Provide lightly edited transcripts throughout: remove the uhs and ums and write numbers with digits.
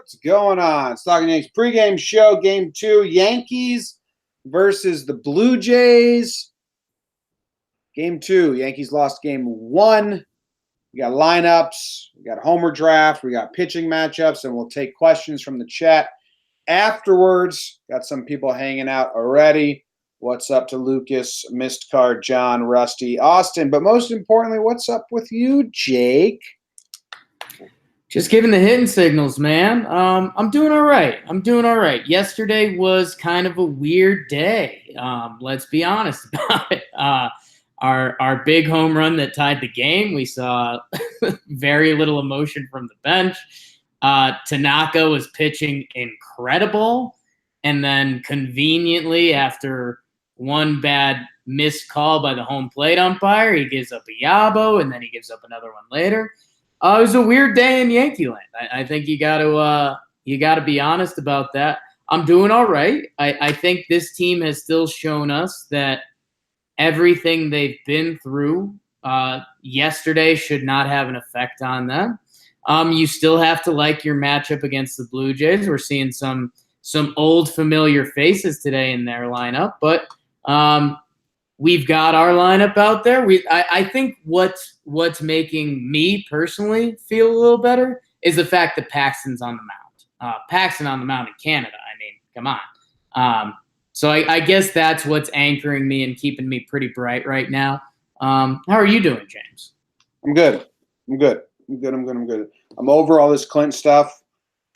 What's going on? It's Talkin Yanks pregame show, game 2. Yankees versus the Blue Jays. Game 2. Yankees lost game 1. We got lineups. We got homer draft. We got pitching matchups, and we'll take questions from the chat afterwards. Got some people hanging out already. What's up to Lucas, Missed Card, John, Rusty, Austin? But most importantly, what's up with you, Jake? Just giving the hitting signals, man. I'm doing all right. Yesterday was kind of a weird day. Let's be honest about it. Our big home run that tied the game, we saw very little emotion from the bench. Tanaka was pitching incredible. And then conveniently, after one bad missed call by the home plate umpire, he gives up a yabo, and then he gives up another one later. It was a weird day in Yankee land. I think you got to be honest about that. I'm doing all right. I think this team has still shown us that everything they've been through yesterday should not have an effect on them. You still have to like your matchup against the Blue Jays. We're seeing some old familiar faces today in their lineup, but we've got our lineup out there. I think what's making me personally feel a little better is the fact that Paxton's on the mound. Paxton on the mound in Canada. I mean, come on. So I guess that's what's anchoring me and keeping me pretty bright right now. How are you doing, James? I'm good. I'm over all this Clint stuff.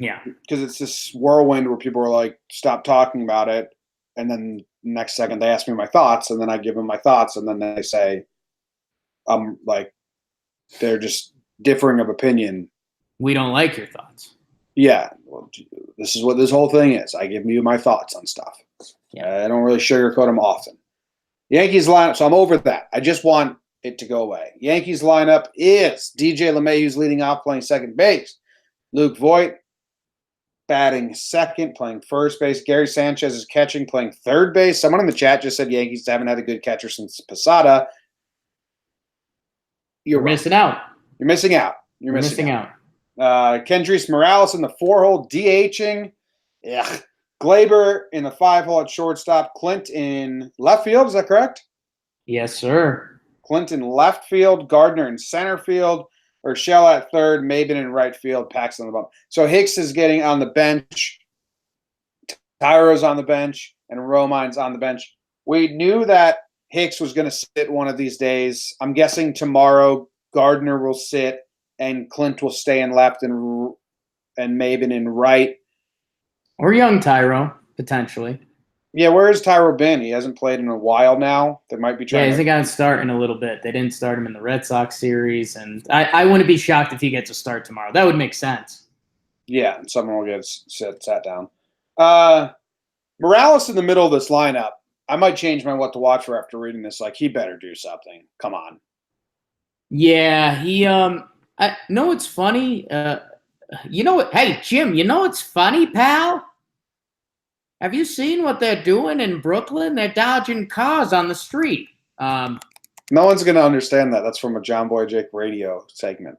Yeah. Because it's this whirlwind where people are like, stop talking about it. And then next second they ask me my thoughts, and then I give them my thoughts, and then they say, like, they're just differing of opinion. We don't like your thoughts. Yeah. Well, this is what this whole thing is. I give you my thoughts on stuff. Yeah. I don't really sugarcoat them often. Yankees lineup, so I'm over that. I just want it to go away. Yankees lineup is DJ LeMahieu's leading off, playing second base. Luke Voit batting second, playing first base. Gary Sanchez is catching, playing third base. Someone in the chat just said Yankees haven't had a good catcher since Posada. You're missing out. You're missing out. Kendrys Morales in the 4-hole, DHing. Yeah. Glaber in the 5-hole at shortstop. Clint in left field. Is that correct? Yes, sir. Clint in left field. Gardner in center field. Urshela at third. Maben in right field. Paxton on the bump. So Hicks is getting on the bench. Tyro's on the bench. And Romine's on the bench. We knew that Hicks was going to sit one of these days. I'm guessing tomorrow Gardner will sit and Clint will stay in left and Maben in right. Or young Tyro, potentially. Yeah, where has Tyro been? He hasn't played in a while now. They might be trying. Yeah, he's gotten started in a little bit. They didn't start him in the Red Sox series, and I wouldn't be shocked if he gets a start tomorrow. That would make sense. Yeah, and someone will get sat down. Morales in the middle of this lineup. I might change my what to watch for after reading this. Like, he better do something. Come on. Yeah, he. I know it's funny. You know what? Hey, Jim. You know what's funny, pal? Have you seen what they're doing in Brooklyn? They're dodging cars on the street. No one's going to understand that. That's from a Jomboy Jake radio segment.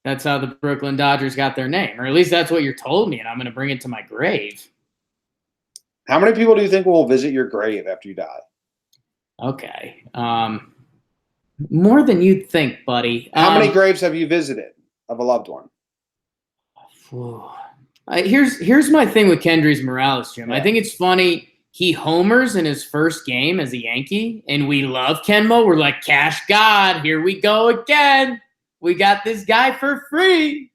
That's how the Brooklyn Dodgers got their name. Or at least that's what you're told me, and I'm going to bring it to my grave. How many people do you think will visit your grave after you die? Okay. More than you'd think, buddy. How many graves have you visited of a loved one? Here's my thing with Kendrys Morales, Jim. Yeah. I think it's funny. He homers in his first game as a Yankee, and we love Kenmo. We're like, Cash God, here we go again. We got this guy for free.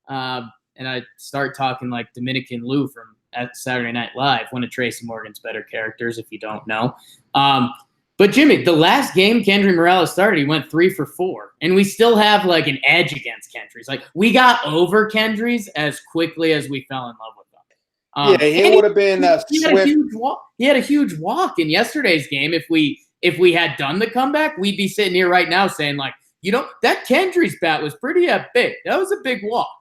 And I start talking like Dominican Lou from Saturday Night Live, one of Tracy Morgan's better characters, if you don't know. But Jimmy, the last game Kendrys Morales started, he went 3 for 4, and we still have like an edge against Kendrys. Like, we got over Kendrys as quickly as we fell in love with him. Yeah, he would have been he had a huge walk in yesterday's game. If we had done the comeback, we'd be sitting here right now saying like, that Kendrys bat was pretty big. That was a big walk.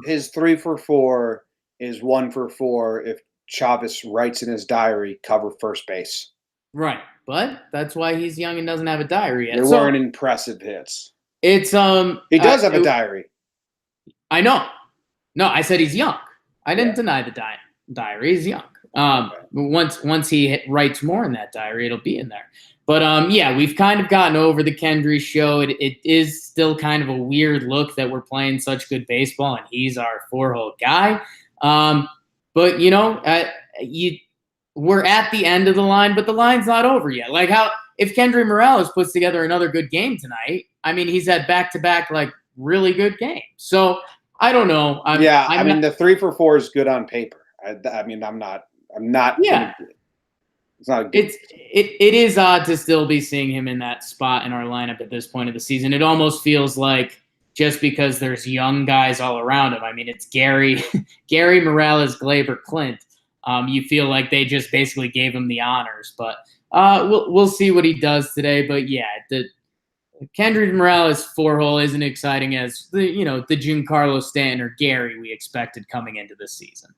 His 3 for 4 is 1 for 4 if Chavez writes in his diary, cover first base. Right. But that's why he's young and doesn't have a diary yet. There weren't impressive hits. It's he does have a diary. I know. No, I said he's young. I didn't deny the diary. He's young. Once he writes more in that diary, it'll be in there. But yeah, we've kind of gotten over the Kendry show. It is still kind of a weird look that we're playing such good baseball and he's our 4-hole guy. But we're at the end of the line, but the line's not over yet. Like if Kendry Morales puts together another good game tonight, I mean, he's had back-to-back like really good games. So I don't know. I mean, the 3 for 4 is good on paper. I mean, I'm not. Yeah. It's not. It is odd to still be seeing him in that spot in our lineup at this point of the season. It almost feels like just because there's young guys all around him. I mean, it's Gary Morales, Glaber, Clint. You feel like they just basically gave him the honors, but we'll see what he does today. But yeah, the Kendry Morales 4-hole isn't exciting as the Giancarlo Stanton or Gary we expected coming into this season.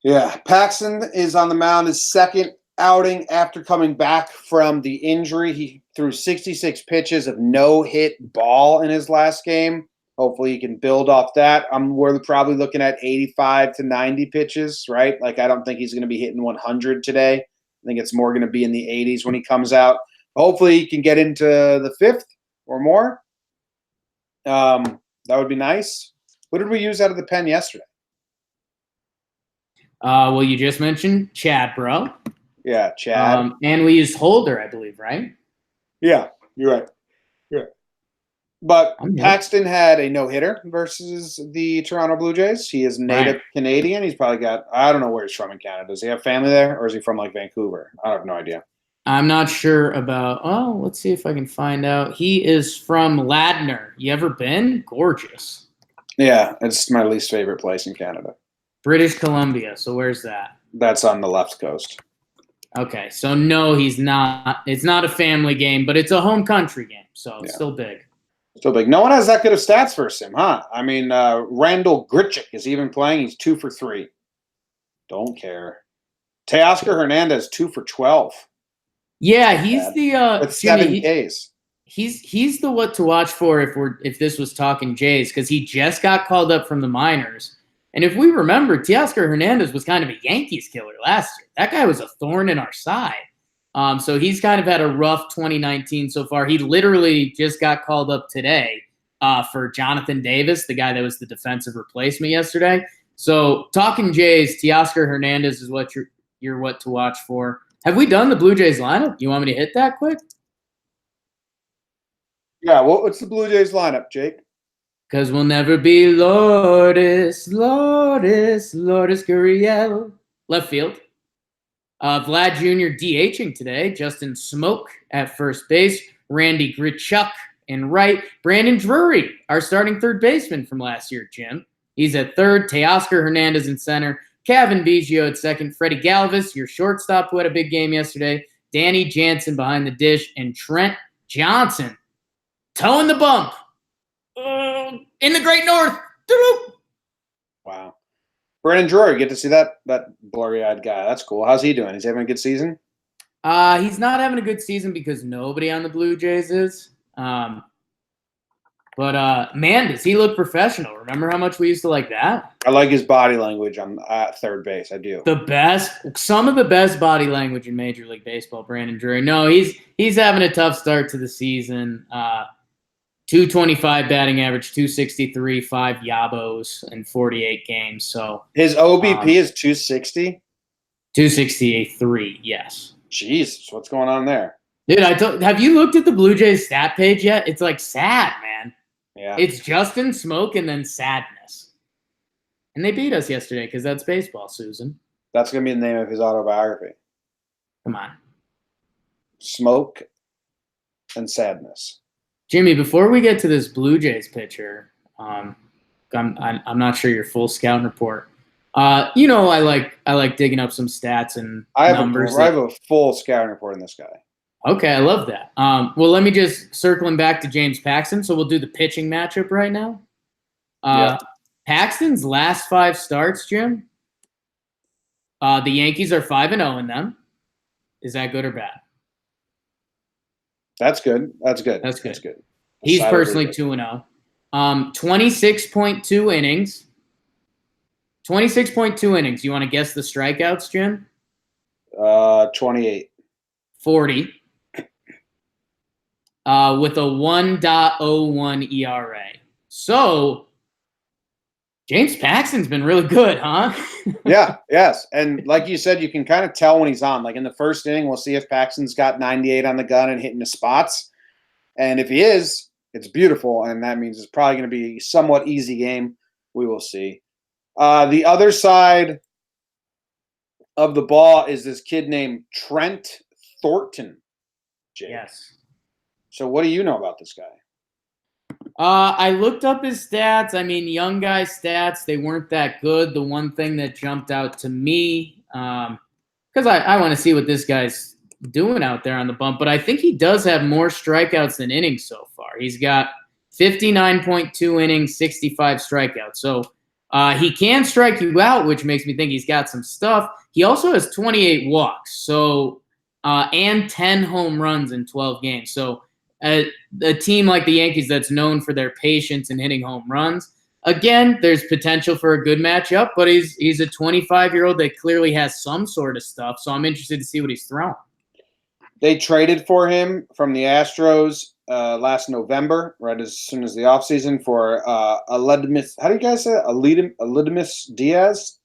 Yeah, Paxton is on the mound, his second outing after coming back from the injury. He threw 66 pitches of no-hit ball in his last game. Hopefully he can build off that. We're probably looking at 85 to 90 pitches, right? Like, I don't think he's going to be hitting 100 today. I think it's more going to be in the 80s when he comes out. Hopefully he can get into the 5th or more. That would be nice. What did we use out of the pen yesterday? Well, you just mentioned Chad, bro. Yeah, Chad. And we used Holder, I believe, right? Yeah, you're right. Yeah. But Paxton had a no-hitter versus the Toronto Blue Jays. He is native Canadian. He's probably got – I don't know where he's from in Canada. Does he have family there, or is he from, like, Vancouver? I have no idea. I'm not sure about – oh, let's see if I can find out. He is from Ladner. You ever been? Gorgeous. Yeah, it's my least favorite place in Canada. British Columbia. So where's that? That's on the left coast. Okay, so no, he's not. It's not a family game, but it's a home country game, so it's still big. Still big. No one has that good of stats versus him, huh? I mean, Randall Grichuk is even playing. He's 2 for 3. Don't care. Teoscar Hernandez 2 for 12. Yeah, he's the with 7 Ks. He's the what to watch for if this was talking Jays, because he just got called up from the minors. And if we remember, Teoscar Hernandez was kind of a Yankees killer last year. That guy was a thorn in our side. So he's kind of had a rough 2019 so far. He literally just got called up today for Jonathan Davis, the guy that was the defensive replacement yesterday. So talking Jays, Teoscar Hernandez is what you're what to watch for. Have we done the Blue Jays lineup? You want me to hit that quick? Yeah, what's the Blue Jays lineup, Jake? Because we'll never be Lourdes Gurriel. Left field. Vlad Jr. DHing today. Justin Smoke at first base. Randy Grichuk in right. Brandon Drury, our starting third baseman from last year, Jim. He's at third. Teoscar Hernandez in center. Kevin Biggio at second. Freddie Galvis, your shortstop, who had a big game yesterday. Danny Jansen behind the dish. And Trent Johnson towing the bump. In the Great North. Wow. Brandon Drury, get to see that blurry-eyed guy. That's cool. How's he doing? Is he having a good season? He's not having a good season because nobody on the Blue Jays is. But man, does he look professional? Remember how much we used to like that? I like his body language on third base. I do. Some of the best body language in Major League Baseball, Brandon Drury. No, he's having a tough start to the season. 225 batting average, 263, 5 yabos in 48 games. So his OBP is 260? 263, yes. Jesus, what's going on there? Dude, have you looked at the Blue Jays stat page yet? It's like sad, man. Yeah. It's Justin Smoke and then sadness. And they beat us yesterday because that's baseball, Susan. That's going to be the name of his autobiography. Come on. Smoke and sadness. Jimmy, before we get to this Blue Jays pitcher, I'm not sure your full scouting report. I like digging up some stats and numbers. I have a full scouting report on this guy. Okay, I love that. Well, let me just circling back to James Paxton. So we'll do the pitching matchup right now. Paxton's last 5 starts, Jim. The Yankees are 5-0 in them. Is that good or bad? That's good. That's good. He's personally 2-0. 26.2 innings, 26.2 innings. You want to guess the strikeouts, Jim? 28. 40. With a 1.01 ERA. So James Paxton's been really good, huh? Yeah, yes. And like you said, you can kind of tell when he's on. Like in the first inning, we'll see if Paxton's got 98 on the gun and hitting the spots. And if he is, it's beautiful. And that means it's probably going to be a somewhat easy game. We will see. The other side of the ball is this kid named Trent Thornton. Jake. Yes. So what do you know about this guy? I looked up his stats. I mean, young guy stats, they weren't that good. The one thing that jumped out to me, because I want to see what this guy's doing out there on the bump, but I think he does have more strikeouts than innings so far. He's got 59.2 innings, 65 strikeouts. So he can strike you out, which makes me think he's got some stuff. He also has 28 walks, so and 10 home runs in 12 games. So a team like the Yankees that's known for their patience and hitting home runs. Again, there's potential for a good matchup, but he's a 25-year-old that clearly has some sort of stuff, so I'm interested to see what he's throwing. They traded for him from the Astros last November, right as soon as the offseason, for Aledimus. How do you guys say it? Aledimus Diaz?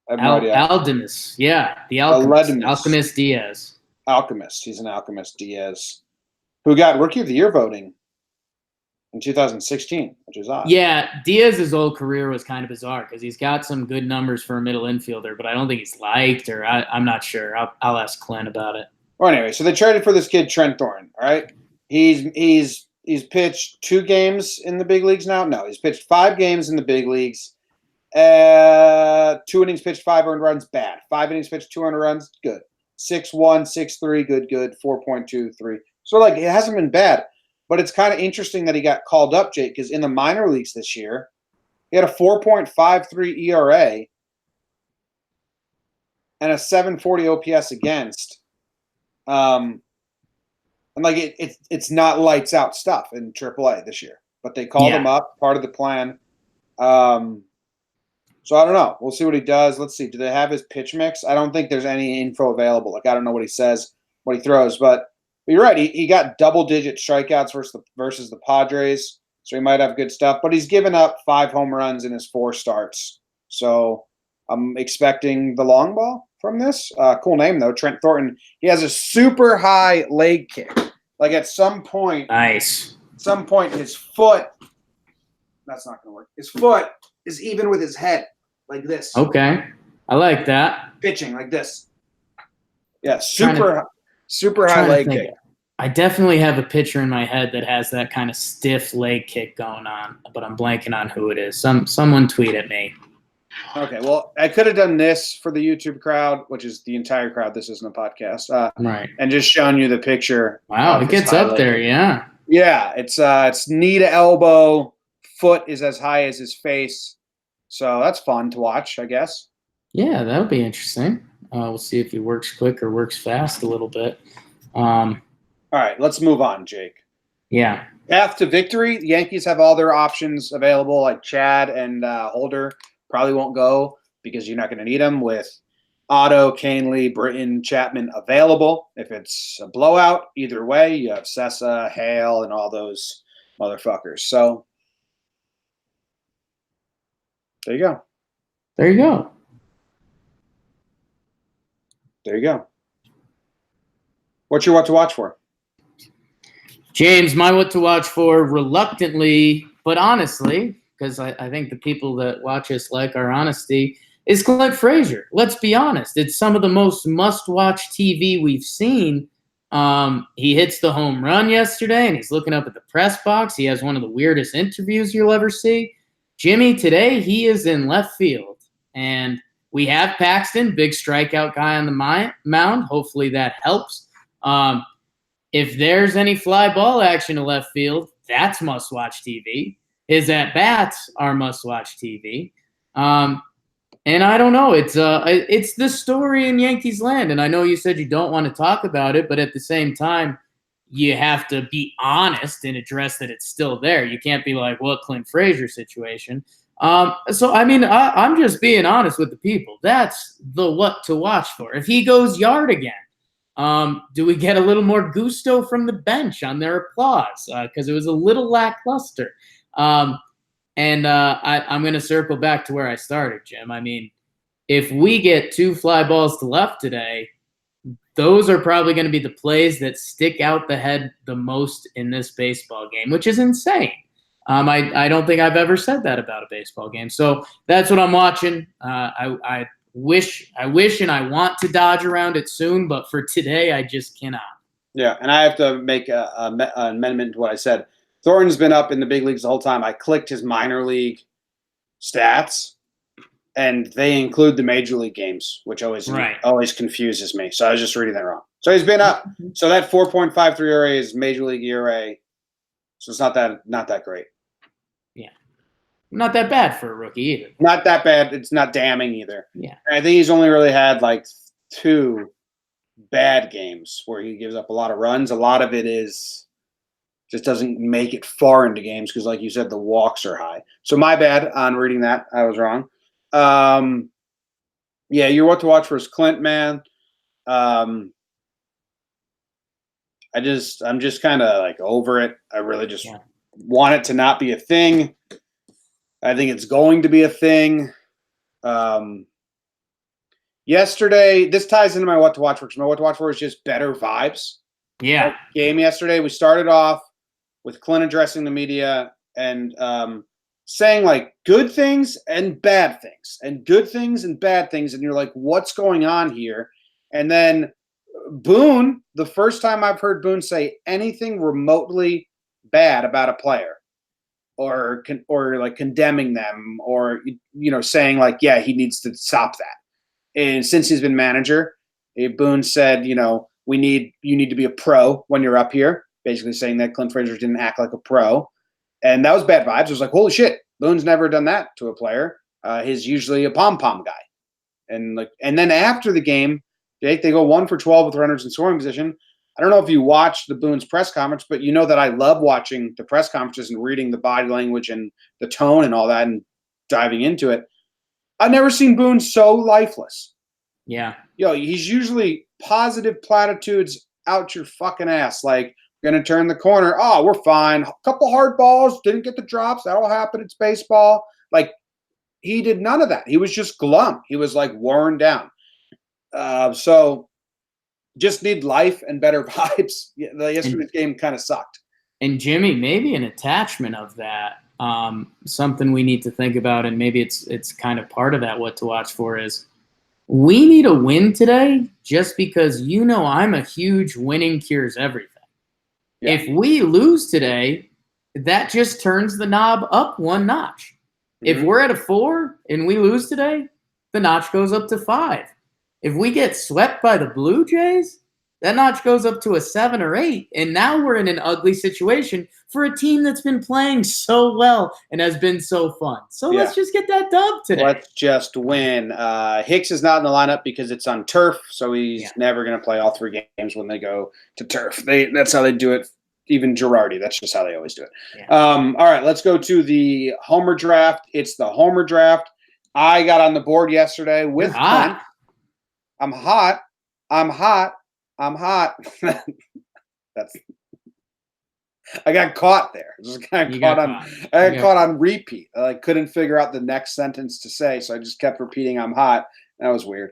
I have no idea. Aldemus, yeah. The Alchemist. Alchemist Diaz. Alchemist. He's an Alchemist Diaz, who got Rookie of the Year voting in 2016, which is odd. Yeah, Diaz's whole career was kind of bizarre because he's got some good numbers for a middle infielder, but I don't think he's liked, or I'm not sure. I'll ask Clint about it. Well, anyway, so they traded for this kid Trent Thornton. All right, he's pitched 2 games in the big leagues now. No, he's pitched 5 games in the big leagues. 2 innings pitched, 5 earned runs, bad. 5 innings pitched, 2 earned runs, good. 6.1, 6.3, good. 4.23. So like it hasn't been bad, but it's kind of interesting that he got called up, Jake, because in the minor leagues this year, he had a 4.53 ERA and a 740 OPS against. And like it's not lights out stuff in AAA this year, but they called him up, part of the plan. So I don't know. We'll see what he does. Let's see. Do they have his pitch mix? I don't think there's any info available. Like I don't know what he says, what he throws, but you're right. He got double-digit strikeouts versus the Padres, so he might have good stuff. But he's given up 5 home runs in his 4 starts. So I'm expecting the long ball from this. Cool name, though, Trent Thornton. He has a super high leg kick. Like at some point, nice. Some point, his foot – that's not going to work. His foot is even with his head, like this. Okay. I like that. Pitching like this. Yeah, super high leg kick. I definitely have a pitcher in my head that has that kind of stiff leg kick going on, but I'm blanking on who it is. Someone tweet at me. Okay, well, I could have done this for the YouTube crowd, which is the entire crowd. This isn't a podcast. Right. And just shown you the picture. Wow, it gets up there, yeah. Yeah, it's knee to elbow. Foot is as high as his face. So that's fun to watch, I guess. Yeah, that'll be interesting. We'll see if he works quick or works fast a little bit. All right, let's move on, Jake. Yeah. Path to victory. The Yankees have all their options available, like Chad and Holder. Probably won't go because you're not going to need them with Otto, Canely, Britton, Chapman available. If it's a blowout, either way, you have Sessa, Hale, and all those motherfuckers. So there you go. There you go. There you go. What's your what to watch for? James, my what to watch for, reluctantly, but honestly, because I think the people that watch us like our honesty, is Clint Frazier. Let's be honest. It's some of the most must-watch TV we've seen. He hits the home run yesterday, and he's looking up at the press box. He has one of the weirdest interviews you'll ever see. Jimmy, today, he is in left field. And we have Paxton, big strikeout guy on the mound. Hopefully that helps. If there's any fly ball action to left field, that's must-watch TV. His at-bats are must-watch TV. And I don't know. It's the story in Yankees land. And I know you said you don't want to talk about it, but at the same time, you have to be honest and address that it's still there. You can't be like, well, Clint Frazier situation. So, I mean, I'm just being honest with the people. That's the what to watch for. If he goes yard again, do we get a little more gusto from the bench on their applause? Because it was a little lackluster. I'm going to circle back to where I started, Jim. I mean, if we get 2 fly balls to left today, those are probably going to be the plays that stick out the head the most in this baseball game, which is insane. I don't think I've ever said that about a baseball game. So that's what I'm watching. I wish and I want to dodge around it soon, but for today, I just cannot. Yeah, and I have to make an amendment to what I said. Thornton's been up in the big leagues the whole time. I clicked his minor league stats, and they include the major league games, which always confuses me. So I was just reading that wrong. So he's been up. So that 4.53 ERA is major league ERA. So it's not that great. Yeah. Not that bad for a rookie either. Not that bad. It's not damning either. Yeah. And I think he's only really had like 2 bad games where he gives up a lot of runs. A lot of it is just doesn't make it far into games because, like you said, the walks are high. So my bad on reading that. I was wrong. Yeah, you're what to watch for is Clint, man. I'm just kind of like over it. I really just want it to not be a thing. I think it's going to be a thing. Yesterday, this ties into my what to watch for because my what to watch for is just better vibes. Yeah. That game yesterday, we started off with Clint addressing the media and saying like good things and bad things and good things and bad things. And you're like, what's going on here? And then Boone, the first time I've heard Boone say anything remotely bad about a player or like condemning them or, saying like, yeah, he needs to stop that. And since he's been manager, Boone said, you need to be a pro when you're up here, basically saying that Clint Frazier didn't act like a pro. And that was bad vibes. It was like, holy shit, Boone's never done that to a player. He's usually a pom-pom guy. And then after the game, Jake, they go 1 for 12 with runners in scoring position. I don't know if you watched the Boone's press conference, but you know that I love watching the press conferences and reading the body language and the tone and all that and diving into it. I've never seen Boone so lifeless. Yeah. He's usually positive platitudes out your fucking ass. Like, going to turn the corner. Oh, we're fine. A couple hard balls. Didn't get the drops. That'll happen. It's baseball. Like, he did none of that. He was just glum. He was, like, worn down. So just need life and better vibes. Yesterday's game kind of sucked. And, Jimmy, maybe an attachment of that, something we need to think about, and maybe it's kind of part of that what to watch for is we need a win today just because I'm a huge winning cures everything. Yeah. If we lose today, that just turns the knob up 1 notch. Mm-hmm. If we're at a 4 and we lose today, the notch goes up to 5. If we get swept by the Blue Jays, that notch goes up to a 7 or 8. And now we're in an ugly situation for a team that's been playing so well and has been so fun. So let's just get that dub today. Let's just win. Hicks is not in the lineup because it's on turf, so he's never going to play all 3 games when they go to turf. That's how they do it. Even Girardi, that's just how they always do it. Yeah. All right, let's go to the Homer draft. It's the Homer draft. I got on the board yesterday with Clint. I'm hot. That's. I got caught there. I got caught on repeat. I couldn't figure out the next sentence to say, so I just kept repeating "I'm hot." That was weird.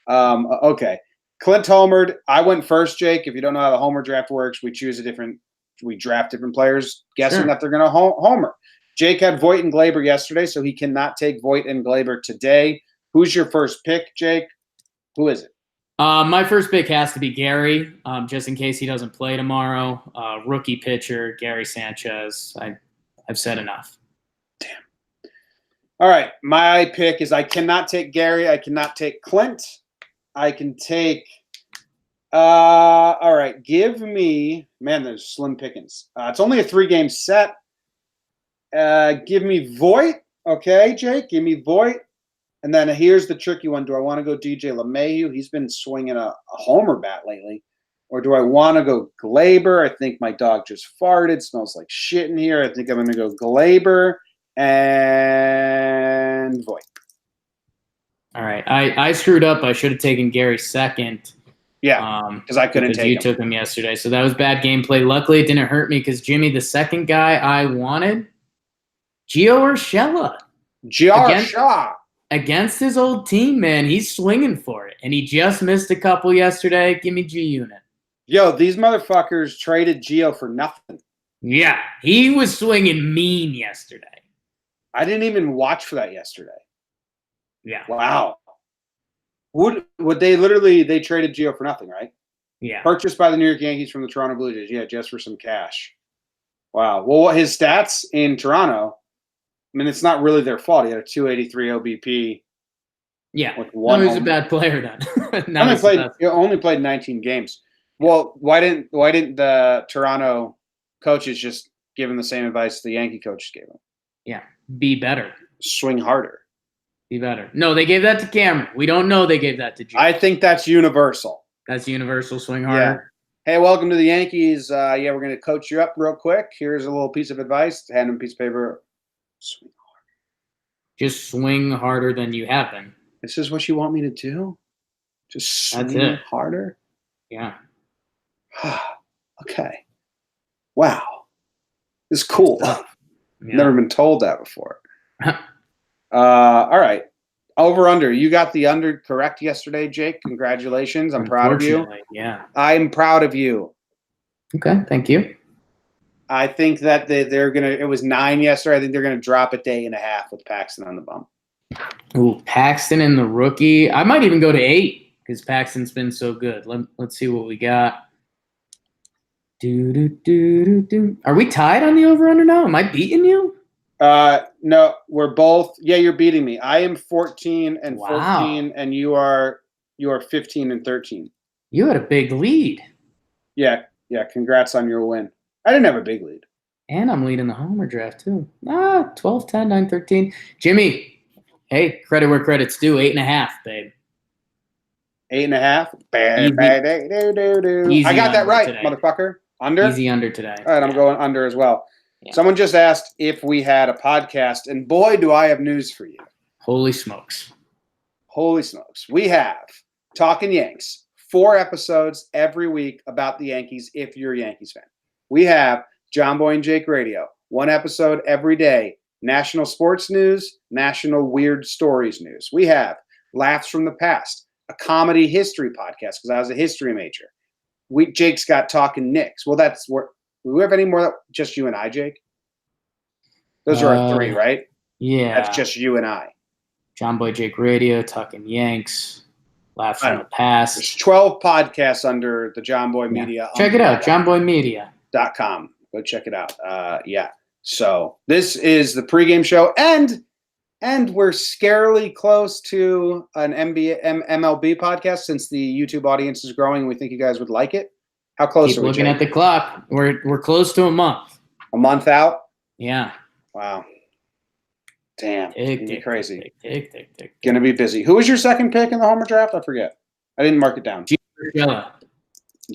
Okay, Clint homered. I went first, Jake. If you don't know how the Homer draft works, we draft different players, guessing that they're going to homer. Jake had Voit and Glaber yesterday, so he cannot take Voit and Glaber today. Who's your first pick, Jake? Who is it? My first pick has to be Gary, just in case he doesn't play tomorrow. Rookie pitcher, Gary Sanchez. I've said enough. Damn. All right. My pick is I cannot take Gary. I cannot take Clint. I can take all right. Give me – man, there's slim pickings. It's only a 3-game set. Give me Voit. Okay, Jake? Give me Voit. And then here's the tricky one. Do I want to go DJ LeMahieu? He's been swinging a homer bat lately. Or do I want to go Glaber? I think my dog just farted. Smells like shit in here. I think I'm going to go Glaber and Voigt. All right. I screwed up. I should have taken Gary second. Yeah, because I couldn't take him. You took him yesterday. So that was bad gameplay. Luckily, it didn't hurt me because Jimmy, the second guy I wanted, Gio Urshela. Against his old team, man. He's swinging for it. And he just missed a couple yesterday. Give me G-Unit. Yo, these motherfuckers traded Gio for nothing. Yeah, he was swinging mean yesterday. I didn't even watch for that yesterday. Yeah. Wow. Would they traded Gio for nothing, right? Yeah. Purchased by the New York Yankees from the Toronto Blue Jays. Yeah, just for some cash. Wow. Well, what his stats in Toronto, I mean, it's not really their fault. He had a 283 OBP. Yeah. With one he was a bad player then. He only played 19 games. Well, why didn't the Toronto coaches just give him the same advice the Yankee coaches gave him? Yeah. Be better. Swing harder. Be better. No, they gave that to Cameron. We don't know they gave that to Gio. I think that's universal. That's universal. Swing harder. Yeah. Hey, welcome to the Yankees. We're going to coach you up real quick. Here's a little piece of advice. Hand him a piece of paper. Swing harder. Just swing harder than you have been. This is what you want me to do? Just swing harder? Yeah. Okay. Wow. This is cool. Yeah. Never been told that before. All right. Over under. You got the under correct yesterday, Jake. Congratulations. I'm proud of you. Yeah. I'm proud of you. Okay. Thank you. I think that they're going to – it was 9 yesterday. I think they're going to drop a day and a half with Paxton on the bump. Ooh, Paxton and the rookie. I might even go to 8 because Paxton's been so good. Let's see what we got. Are we tied on the over-under now? Am I beating you? No, we're both. Yeah, you're beating me. I am 14 and 14, and you are 15 and 13. You had a big lead. Yeah. Congrats on your win. I didn't have a big lead. And I'm leading the Homer draft too. 12, 10, 9, 13. Jimmy, hey, credit where credit's due. 8.5, babe. 8.5. Easy I got that right, today. Motherfucker. Under? Easy under today. All right, I'm going under as well. Yeah. Someone just asked if we had a podcast, and boy, do I have news for you. Holy smokes. Holy smokes. We have Talkin Yanks, 4 episodes every week about the Yankees if you're a Yankees fan. We have Jomboy and Jake Radio, 1 episode every day. National sports news, national weird stories news. We have Laughs from the Past, a comedy history podcast because I was a history major. Jake's got Talkin Knicks. Well, that's where. Do we have any more? Just you and I, Jake? Those are our 3, right? Yeah. That's just you and I. Jomboy, Jake Radio, Talkin Yanks, Laughs from the Past. There's 12 podcasts under the Jomboy Media. Check it out, jomboymedia.com. Go check it out. So this is the pregame show, and we're scarily close to an MLB podcast since the YouTube audience is growing. We think you guys would like it. How close are we? Looking at the clock, we're close to a month. A month out? Yeah. Wow. Damn. Tick, crazy. Tick. Gonna be busy. Who was your second pick in the Homer draft? I forget. I didn't mark it down. Gio.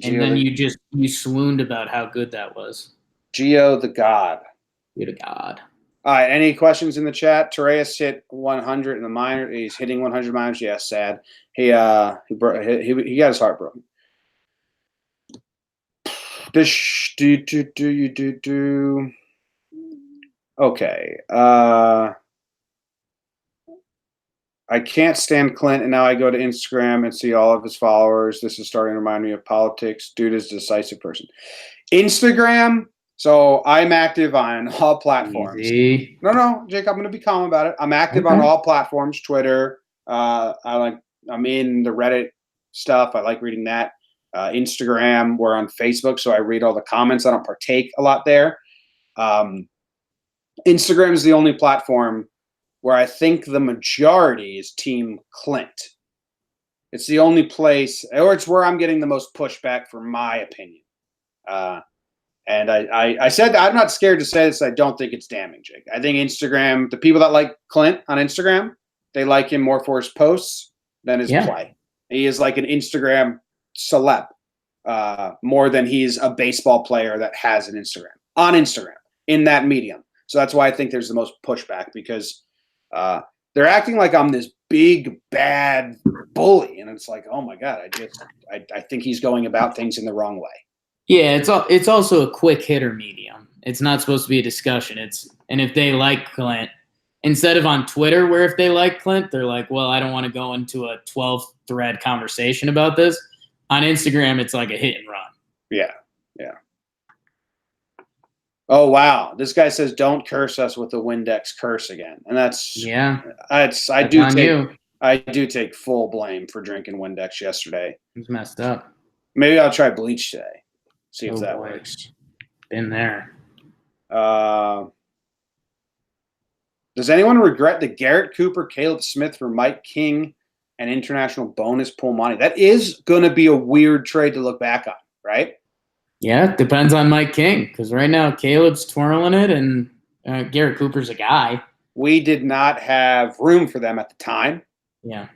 And then you swooned about how good that was. Gio the God. You're the God. All right. Any questions in the chat? Tereus hit 100 in the minor. He's hitting 100 minors. Yeah, sad. He got his heart broken. Okay. I can't stand Clint, and now I go to Instagram and see all of his followers. This is starting to remind me of politics. Dude is a decisive person. Instagram. So I'm active on all platforms. Easy. No, Jake, I'm going to be calm about it. I'm active on all platforms. Twitter. I'm in the Reddit stuff. I like reading that. Instagram. We're on Facebook, so I read all the comments. I don't partake a lot there. Instagram is the only platform where I think the majority is Team Clint. It's the only place, or it's where I'm getting the most pushback for my opinion. And I said I'm not scared to say this. I don't think it's damning, Jake. I think Instagram, the people that like Clint on Instagram, they like him more for his posts than his play. He is like an Instagram celeb. more than he's a baseball player that has an Instagram in that medium. So that's why I think there's the most pushback, because they're acting like I'm this big bad bully, and it's like, oh my god, I think he's going about things in the wrong way. Yeah, it's also a quick hitter medium. It's not supposed to be a discussion. And if they like Clint, instead of on Twitter, where if they like Clint, they're like, well, I don't want to go into a 12-thread conversation about this. On Instagram, it's like a hit and run. Yeah. Oh wow, this guy says don't curse us with the Windex curse again, and that's I do take full blame for drinking Windex yesterday. It's messed up. Maybe I'll try bleach today. See if that works. Been there. Does anyone regret the Garrett Cooper, Caleb Smith for Mike King and international bonus pool money? That is going to be a weird trade to look back on, right? Yeah, it depends on Mike King, because right now Caleb's twirling it and Garrett Cooper's a guy. We did not have room for them at the time. Yeah.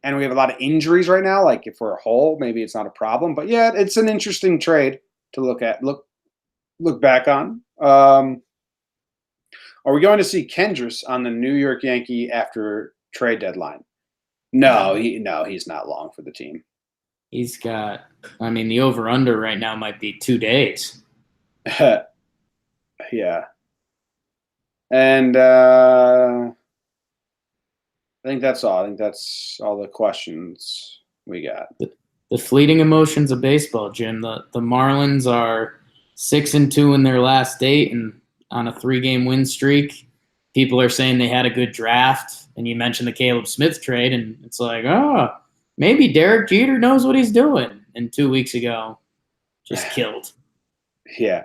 And we have a lot of injuries right now. Like if we're whole, maybe it's not a problem. But yeah, it's an interesting trade to look back on. Are we going to see Kendricks on the New York Yankee after trade deadline? No, he's not long for the team. He's got, the over-under right now might be 2 days. Yeah. And I think that's all. I think that's all the questions we got. The fleeting emotions of baseball, Jim. The Marlins are 6-2 in their last 8 and on a 3-game win streak. People are saying they had a good draft, and you mentioned the Caleb Smith trade, and it's like, maybe Derek Jeter knows what he's doing. And 2 weeks ago, just killed. Yeah.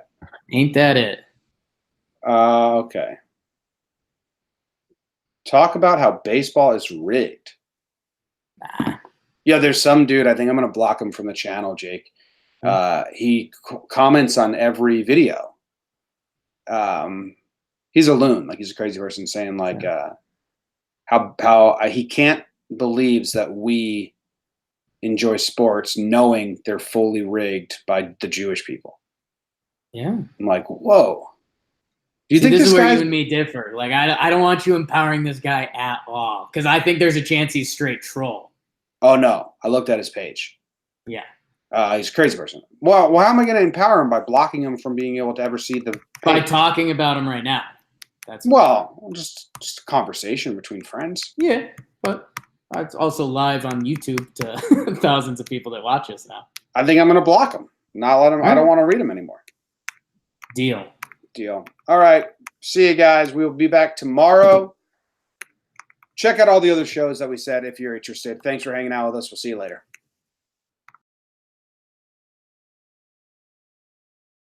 Ain't that it? Okay. Talk about how baseball is rigged. Nah. Yeah, there's some dude, I think I'm going to block him from the channel, Jake. He comments on every video. He's a loon. Like, he's a crazy person saying, like, how he can't believes that we enjoy sports knowing they're fully rigged by the Jewish people. Yeah. I'm like, whoa. Do you think this is where guy's... you and me differ? Like, I don't want you empowering this guy at all, because I think there's a chance he's straight troll. Oh, no. I looked at his page. Yeah. He's a crazy person. Well, how am I going to empower him? By blocking him from being able to ever see the page? By talking about him right now. That's just a conversation between friends. Yeah, but it's also live on YouTube to thousands of people that watch us now. I think I'm going to block him. Not let him. I don't want to read him anymore. Deal. All right. See you guys. We will be back tomorrow. Check out all the other shows that we said if you're interested. Thanks for hanging out with us. We'll see you later.